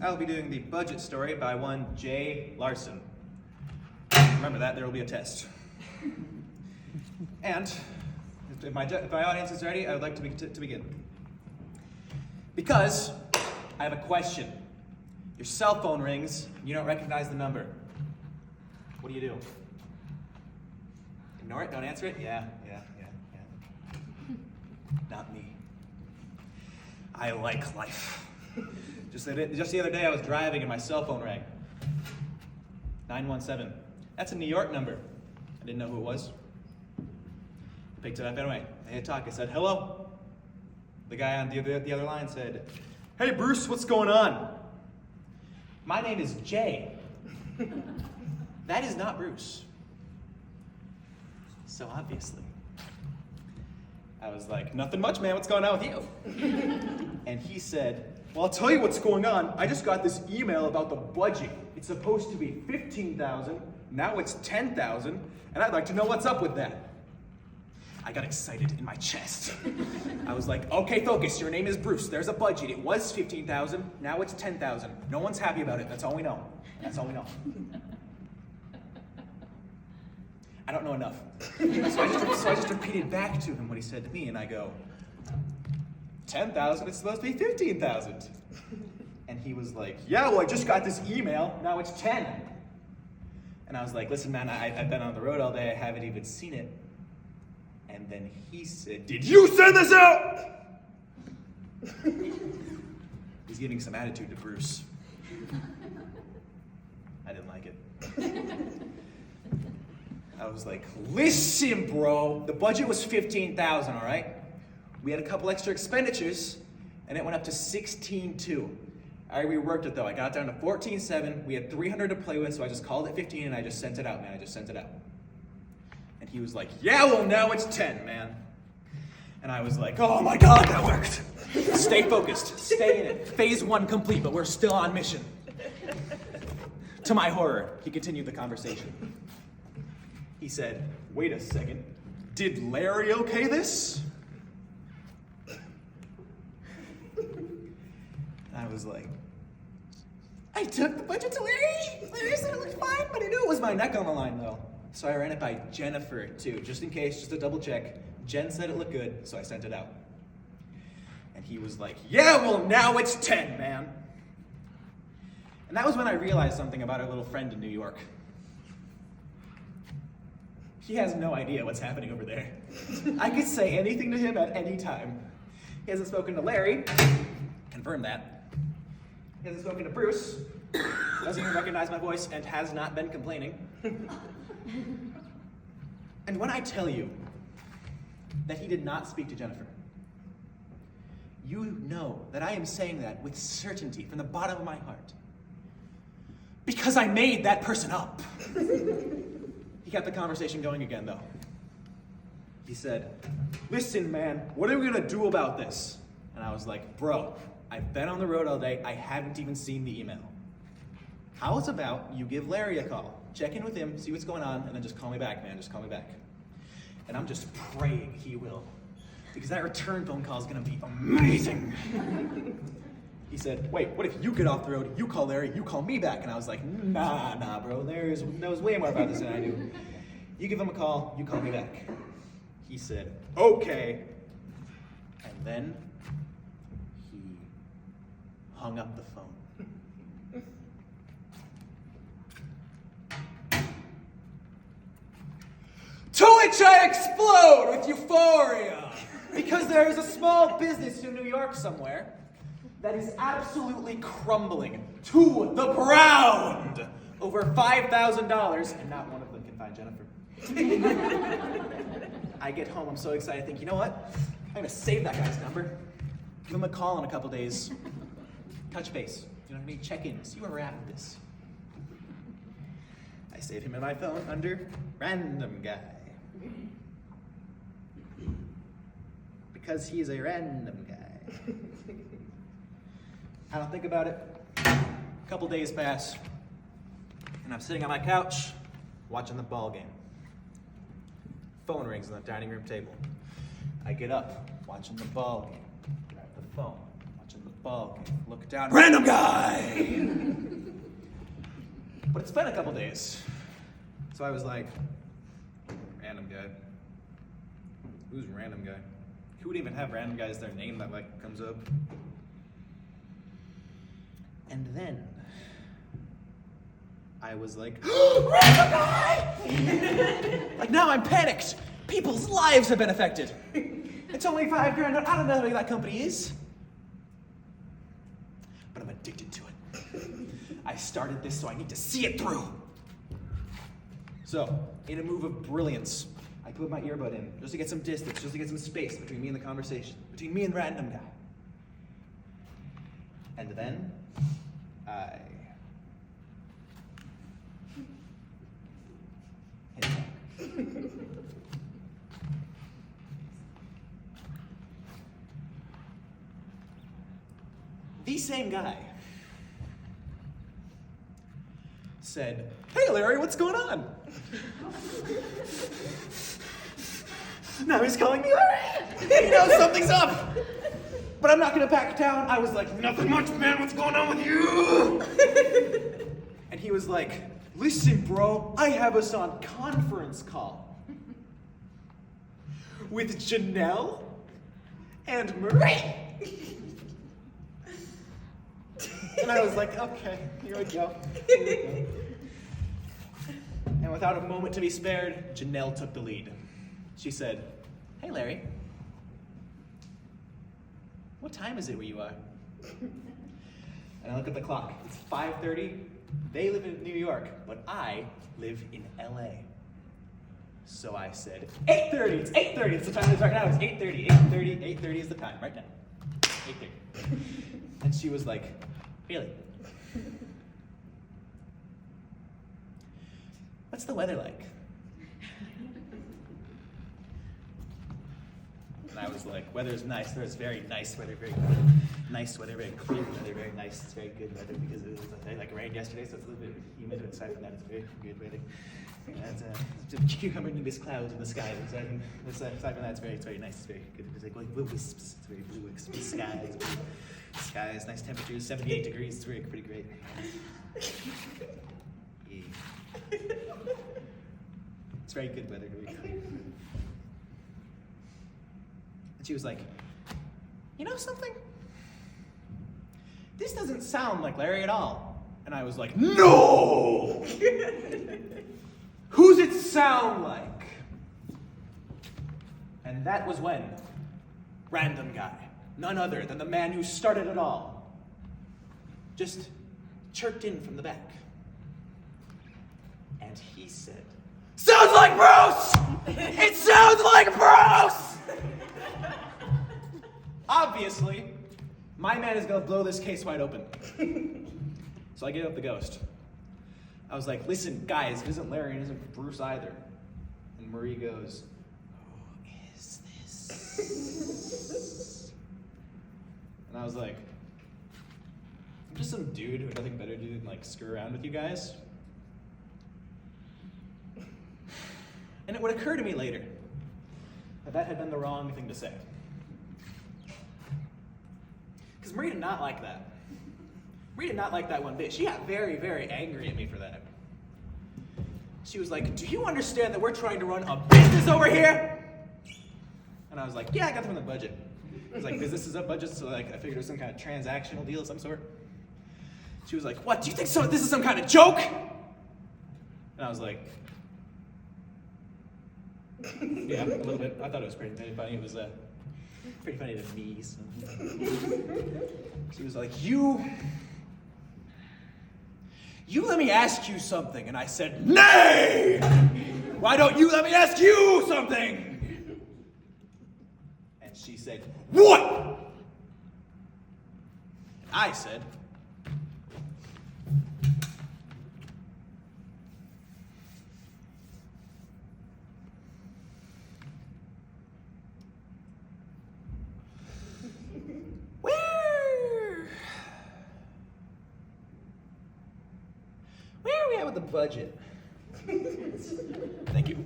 I'll be doing the budget story by one J. Larson. Remember that, there will be a test. And if my audience is ready, I would like to begin. Because I have a question. Your cell phone rings, and you don't recognize the number. What do you do? Ignore it? Don't answer it? Yeah. Not me. I like life. Just the other day I was driving and my cell phone rang. 917. That's a New York number. I didn't know who it was. I picked it up anyway. I had a talk. I said, hello. The guy on the other line said, hey Bruce, what's going on? My name is Jay. That is not Bruce. So obviously. I was like, nothing much, man. What's going on with you? And he said, well, I'll tell you what's going on. I just got this email about the budget. It's supposed to be $15,000. Now it's $10,000. And I'd like to know what's up with that. I got excited in my chest. I was like, okay, focus. Your name is Bruce. There's a budget. It was $15,000. Now it's $10,000. No one's happy about it. That's all we know. That's all we know. I don't know enough. So I just repeated back to him what he said to me, and I go, 10,000, it's supposed to be 15,000. And he was like, yeah, well, I just got this email, now it's 10. And I was like, listen, man, I've been on the road all day, I haven't even seen it. And then he said, did you send this out? He's giving some attitude to Bruce. I didn't like it. I was like, listen, bro, the budget was $15,000, all right? We had a couple extra expenditures, and it went up to $16,200. I reworked it, though. I got down to $14,700. We had $300 to play with, so I just called it $15,000, and I just sent it out, man. I just sent it out. And he was like, yeah, well, now it's $10,000, man. And I was like, oh, my God, that worked. Stay focused. Stay in it. Phase 1 complete, but we're still on mission. To my horror, he continued the conversation. He said, wait a second, did Larry okay this? I was like, I took the budget to Larry. Larry said it looked fine, but he knew it was my neck on the line though. So I ran it by Jennifer too, just in case, just to double check. Jen said it looked good, so I sent it out. And he was like, yeah, well now it's 10, man. And that was when I realized something about our little friend in New York. He has no idea what's happening over there. I could say anything to him at any time. He hasn't spoken to Larry, confirm that. He hasn't spoken to Bruce, doesn't even recognize my voice, and has not been complaining. And when I tell you that he did not speak to Jennifer, you know that I am saying that with certainty from the bottom of my heart. Because I made that person up. He kept the conversation going again, though. He said, listen, man, what are we gonna do about this? And I was like, bro, I've been on the road all day. I haven't even seen the email. How about you give Larry a call, check in with him, see what's going on, and then just call me back, man, just call me back. And I'm just praying he will, because that return phone call is gonna be amazing. He said, wait, what if you get off the road, you call Larry, you call me back? And I was like, nah, bro, Larry knows way more about this than I do. You give him a call, you call me back. He said, okay. And then he hung up the phone. To which I explode with euphoria, because there is a small business in New York somewhere that is absolutely crumbling to the ground over $5,000, and not one of them can find Jennifer. I get home, I'm so excited, I think, you know what? I'm gonna save that guy's number, give him a call in a couple days, touch base, you know what I mean? Check in, see where we're at with this. I save him in my phone under random guy. Because he's a random guy. I don't think about it. A couple days pass, and I'm sitting on my couch watching the ball game. Phone rings on the dining room table. I get up, watching the ball game. Grab the phone, watching the ball game. Look down, random guy! But it's been a couple days. So I was like, random guy. Who's random guy? Who would even have random guy as their name that like comes up? And then I was like, random guy! Like now I'm panicked. People's lives have been affected. It's only $5 grand. I don't know how big that company is. But I'm addicted to it. I started this, so I need to see it through. So, in a move of brilliance, I put my earbud in just to get some distance, just to get some space between me and the conversation, between me and random guy. And then, I hit him. The same guy said, "Hey Larry, what's going on?" Now he's calling me Larry. He knows something's up. But I'm not gonna back down. I was like, "Nothing much, man, what's going on with you?" And he was like, "Listen, bro, I have us on conference call with Janelle and Marie." And I was like, okay, here we go. And without a moment to be spared, Janelle took the lead. She said, "Hey Larry, what time is it where you are?" And I look at the clock. It's 5:30. They live in New York, but I live in LA. So I said, 8:30. It's 8:30. It's the time it is right now. It's 8:30. 8:30. 8:30 is the time right now. 8:30. And she was like, "Really? What's the weather like?" And I was like, "Weather's nice. There's very nice weather, very nice weather, very clear weather, very nice. It's very good weather because it was like rained yesterday, so it's a little bit humid. But aside from that, it's very good weather. And it's cumulonimbus clouds in the sky. Aside from that, it's very nice. It's very good. It's like wisps. It's very blue skies. Skies, nice temperatures, 78 degrees. It's pretty great. Yeah. It's very good weather, very clear." And she was like, "You know something? This doesn't sound like Larry at all." And I was like, "No! Who's it sound like?" And that was when random guy, none other than the man who started it all, just chirped in from the back. And he said, "Sounds like Bruce! It sounds like Bruce!" Obviously, my man is gonna blow this case wide open. So I gave up the ghost. I was like, "Listen, guys, it isn't Larry, it isn't Bruce either." And Marie goes, "Who is this?" And I was like, "I'm just some dude who had nothing better to do than like screw around with you guys." And it would occur to me later that had been the wrong thing to say. Because Marie did not like that. Marie did not like that one bit. She got very, very angry at me for that. She was like, "Do you understand that we're trying to run a business over here?" And I was like, "Yeah, I got them in the budget." It was like, business is up budget, so like I figured it was some kind of transactional deal of some sort. She was like, "What, do you think this is some kind of joke?" And I was like, "Yeah, a little bit." I thought it was pretty funny. It was pretty funny to me. So. She was like, You let me ask you something." And I said, "Nay! Why don't you let me ask you something?" And she said, "What?" And I said, Where are we at with the budget? Thank you.